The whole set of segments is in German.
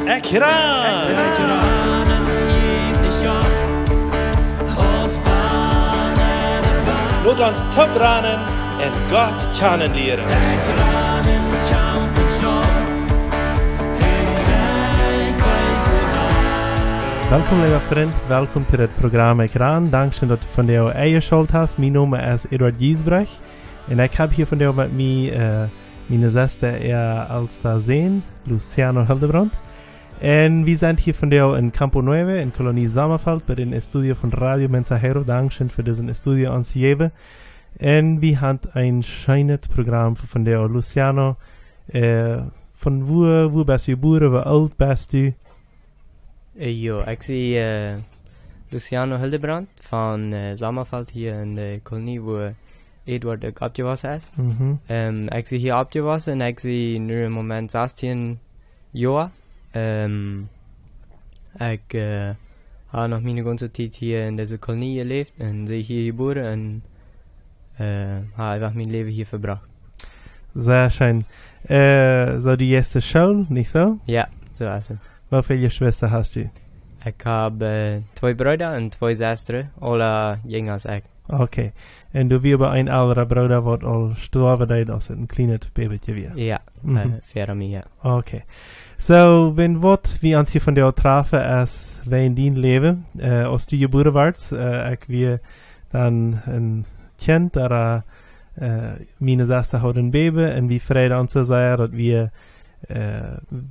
Ekran! Laat ons te branen en God kennenleren. Welkom lieve vriend, welkom til het program Ekran. Dankzij dat van jou eingeschaltet hast. Mijn naam is Eduard Giesbrecht en ik heb hier van jou met mij mijn zuster als te zien, Luciano Hildebrand. En we zijn hier van jou in Campo Nueve, in Kolonie Sommerfeld, bij een studio van Radio Mensajero. Dankzij voor deze studio ons te geven. En we hebben een schijnend programma van jou, Luciano. Van waar bent u geboren, hoe oud bent u? Ik zie Luciano Hildebrand van Sommerfeld hier in de kolonie waar Eduard ook opgewassen is. Ik zie hier opgewassen en ik zie nu een moment 16 jaar. Ik heb nog mijn ganze tijd hier in deze kolonie geleefd en zie hier geboren en heb einfach mijn leven hier verbracht. Sehr schön. So die erste Schule, nicht so? Ja, so ist es. Wie viele Schwestern hast du? Ich habe 2 Brüder und 2 Schwestern, alle jünger als ich. Okay. En du wie bij een oudere broeder wordt al gestorven deed als een kleine babytje weer? Ja, 4 jaar. Okay. So, wenn wat wie ons hier van jou trafen is wij in dien leven, als du geboren wordt, ik wie dan een kind, dat mijn zuster had een baby en wie vrede ons zei dat we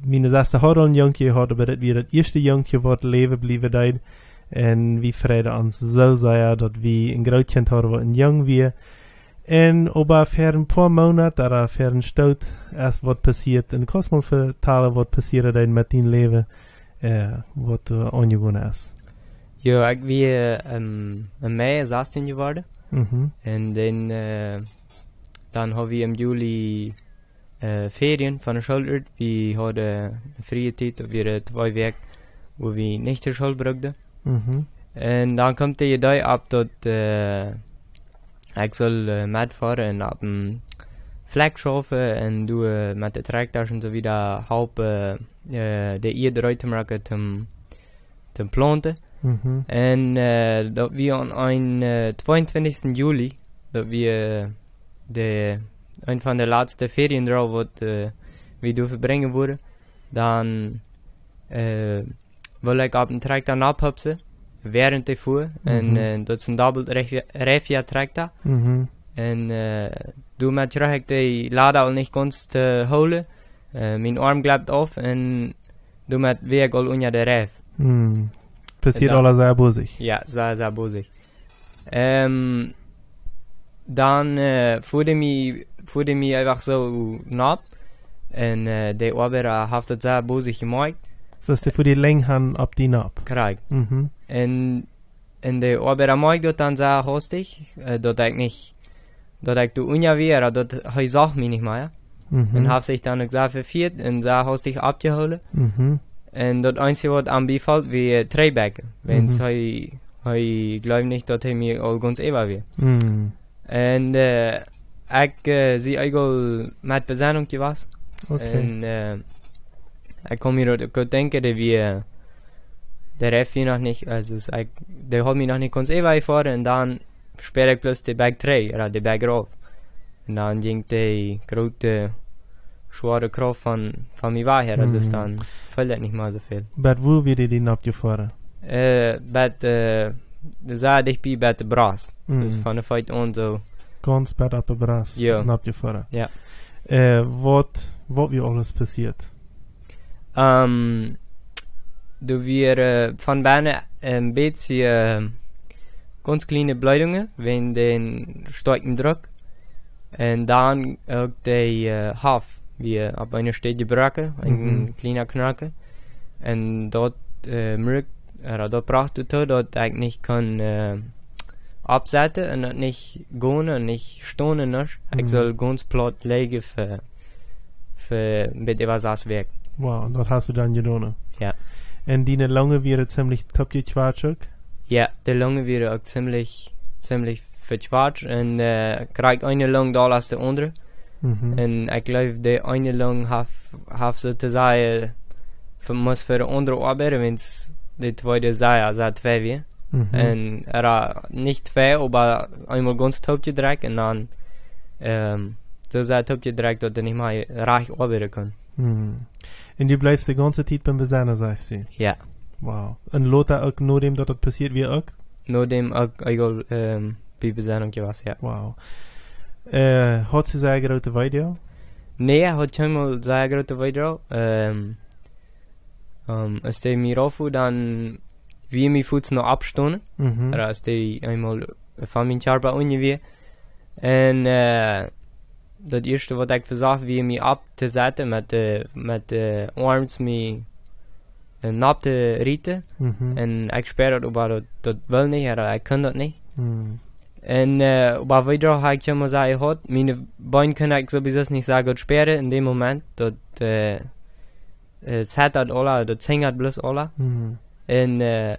mijn zuster had een jongje hadden, maar dat we het eerste jongje wat leven blijven deed. En wie vrede ons zo zei dat we een groot kind hadden wat een jong weer. En op een paar maanden, dat voor een stoot is wat passiert. En ik kan mal vertellen wat passiert met die leven, wat ongewoon is. Ja, ik ben in mei 16 geworden. En dan hebben we in juli ferien van de school. We hadden een vrije tijd, of weer 2 weken, waar we niet de school brugden. En dan komt de idee op dat ik zal metvaren en op een vlek schaffen en doen met de tractors en zo weer helpen de eer eruit te maken te planten. En dat we aan 22 juli, dat we een van de laatste ferien er wat we doen verbrengen worden, dan wil ik op een tractor naphupsen, während ik voer. En dat is een double Revia tractor. En doe met terug ik de lader al niet konst te houden. Mijn arm klapt af en doe met weg al onder de rev. Passiert alles sehr bosig. Ja, sehr bosig. Dan voerde me einfach so nap. En de arbeiter heeft het sehr bosig gemaakt. Dus de voor die lenghan op die nap. Krijg. En de arbeiter maakt dat dan sehr hastig. Dat ik doe onjaar dat hij zag me niet meer. En heeft zich dan ook sehr vervierd en sehr hastig abgehouden. En dat einzige wat aan bevalt weer treebekken. Want hij gelooft niet dat hij me al ganz eeuwig weer. En ik zie eigenlijk met bezinnung was. En ik kom hier ook denken dat we de ref hier nog niet, also de had me nog niet ganz ewig gefahren en dan speelde ik plus de Berg 3, oder de Berg rauf. En dan ging de grote schwere Kraft van mij weg her, also dann fällt het nicht mal so viel. But wo wird die abgefahren? Das sah dich bei der Bras. Das ist von der Fight on so. Ganz bad ab der Bras. Ja. Abgefahren. Ja. Wat wie alles passiert? Du wir von Beine ein bisschen ganz kleine Bläudungen, wenn den starken Druck. Und dann auch der Haf, wie auf einer Stelle gebrochen, ein kleiner Knacke. Und dort dort braucht du dort ich nicht kann absetzen und nicht gehen und nicht stehen nicht. Ich soll ganz platt legen für mit etwas weg. Wow, dat hast du dann getan. Ja. En die Lunge wäre ziemlich top geschwarzig? Ja, die Lunge wäre auch ziemlich verschwarzt und kriegt eine Lunge da als die andere. Und ich glaube, die eine Lunge hat sozusagen muss für andere arbeiten, wenn es die zweite sei 2 wie. Und nicht 2, aber einmal ganz taub gedreht und dann so sei taub gedreht, dass er nicht mehr reich arbeiten kann. Und du bleibst die ganze Zeit beim Besennen, sagst du? Ja. Wow. Und Lothar auch nur dem, dass das passiert, wie auch? Nur dem auch egal bei Besennung gewesen, ja. Wow. Hat du sehr große Video? Nee, hat schon mal sehr große Video. Als die mir rauf, dann wie mir Fuß noch abstunden. Als die einmal von meinem Jahr bei Uni wie. Und das erste, was ich versucht, wie mir abzusetzen mit Arms, mich abzurichten. Und ich sperre das, aber das will nicht, oder ich kann das nicht. Und aber wieder habe ich schon mal gesagt, meine Beine kann ich sowieso nicht sehr gut sperren in dem Moment. Das hat das alle, das hängt bloß alle. Und meine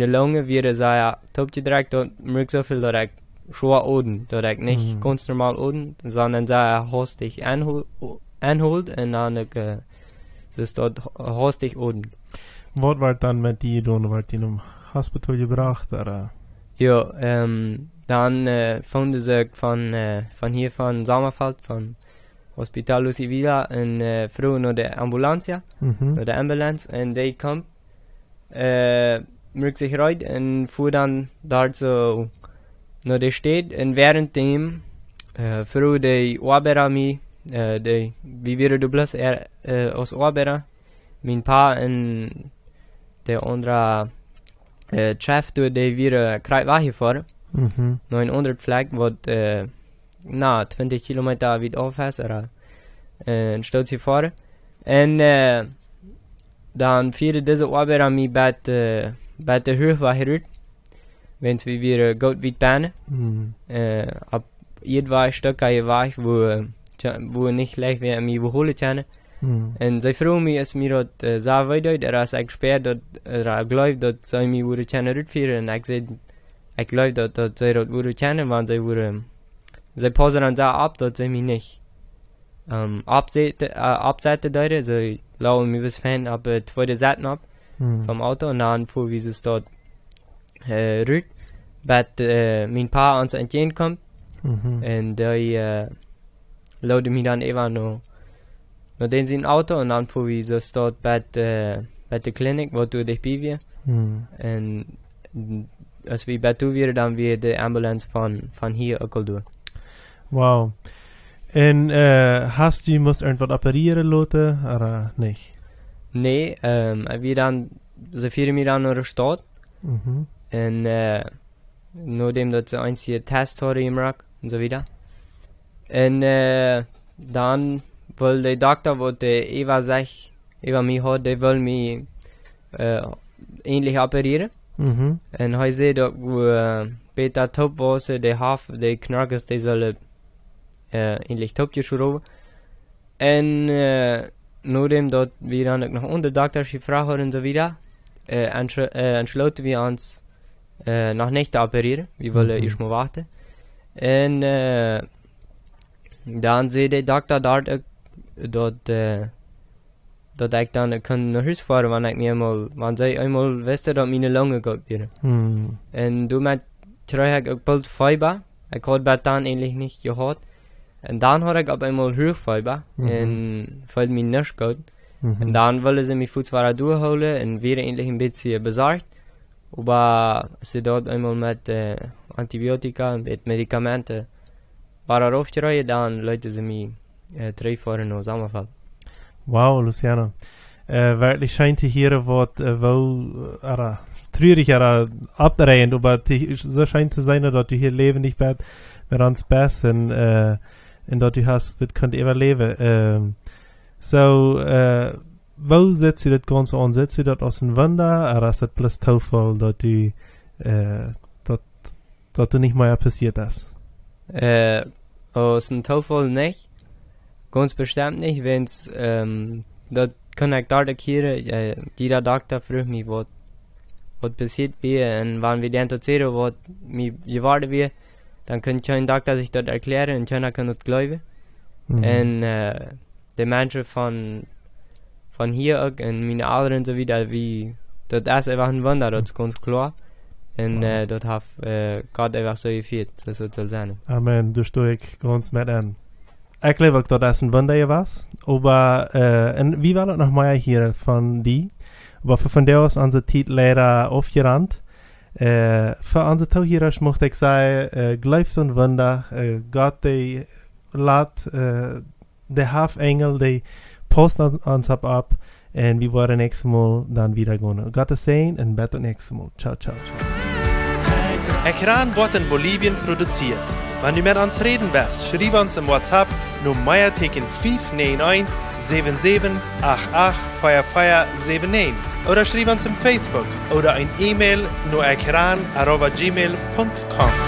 Lunge wird sehr top gedreht, und merke so viel, dass ich schon Oden, dass ich nicht ganz normal Oden, sondern sehr hastig anholt, und dann ist dort hastig Oden. Was war dann mit dir, dann war die im Hospital gebracht, oder? Ja, dann fanden sie von hier von Sommerfeld, von Hospital Lucy wieder, und früher noch der Ambulanz, ja, oder der Ambulance, und die kommt, merkt sich rein, und fuhr dann dort so, noch der steht, und währenddem, früher die Arbeiter mich, wie wir du bloß, aus Arbeiter, mein Paar und der andere, Chef, die wir Kreuzwache fahren, noch in andere Fleck, wo 20 Kilometer weit auf ist, oder steht sie fahren. Und dann für diese Arbeiter mich bei der Höchwache rührt, wenn wir gut weit banen. Ab jedweilig Stück war ich, wo nicht leicht wäre, mich überholen können. Und sie fragen mich, ist mir das sehr weit, dass ich gesperrt, dass glaube, dass sie mich würde können rückführen. Und ich sage, ich glaube, dass sie das würde können, weil sie passen dann sehr ab, dass sie mich nicht abseiten, sie laufen mir bis hin ab zweite Seite ab vom Auto, und dann fuhr wie es dort rührt, weil mein Paar uns entgegenkommt, und die lauten mich dann eben noch den sind Auto, und dann fuhr wie es dort bei der Klinik, wo du dich bei und als wir bei du dann wir die Ambulance von hier auch durch. Wow. Und hast du musst irgendwas operieren lassen, oder nicht? Nee, wir dann, sie führen mich dann nach der Stadt, und nachdem dass sie einzige Test haben im Irak und so wieder. Und dann weil der Doktor, wo der Eva mich hat, der will mich ähnlich operieren. Und er sieht, dass Peter top war, der Haft, der Knarkes, der soll ähnlich top geschraubt. Und nachdem dort wir dann noch unter Doktor gefragt haben und so wieder, entschlossen wir uns noch nicht zu operieren. Wir wollen erstmal warten. Und dann sieht der Doktor dort, dass ich dann nach Hause fahren kann, wenn sie einmal wissen, dass meine Lunge gut wird. Und damit kriege ich bald Fieber. Ich habe dann eigentlich nicht gehabt. Und dann habe ich auf einmal Hochfieber und fühlt mich nicht gut. Und dann wollen sie mich zwar durchholen und wäre endlich ein bisschen besorgt. Aber sie dort einmal mit Antibiotika und mit Medikamenten waren aufgeräumt, dann leuten sie mich 3 Jahre nach Sommerfeld. Wow, Luciano. Wirklich scheint hier was, wo, traurig, abdrehend, aber so scheint zu sein, dass du hier leben nicht mehr ans Best und dass du hast, das könnt immer leben. Wo setzt du das Ganze an? Setzt du das aus dem Wunder, oder ist das bloß Zufall, dass du nicht mehr passiert ist? Aus dem Zufall nicht. Ganz bestimmt nicht, wenn's, das kann ich dort erklären, jeder Doktor fragt mich, was passiert wäre, und wenn wir dann erzählen, was mir geworden wäre, dann kann kein Doktor sich das erklären, und keiner kann das glauben. Und die Menschen von von hier auch und meine Eltern so wieder, wie, das ist einfach ein Wunder, das ist ganz klar. Und das hat Gott einfach so geführt, das soll sein. Amen, du stehst ganz mit an. Ich glaube, das ist ein Wunder was. Aber, und wie war das nochmal hier von dir? Aber von der aus unsere Zeit leider aufgerannt. Für unsere Tauchierer möchte ich sagen, glaubt ein Wunder, Gott, der lädt, der Hafengel, der postet uns ab, und wir wollen nächstes Mal dann wieder gehen. Gott sehen und bis zum nächsten Mal. Ciao, ciao, ciao. Ekran wird in Bolivien produziert. Wenn du mit uns reden willst, schreib uns im WhatsApp nur +591 77 88 4479 oder schreib uns im Facebook oder ein E-Mail nur ekran@gmail.com.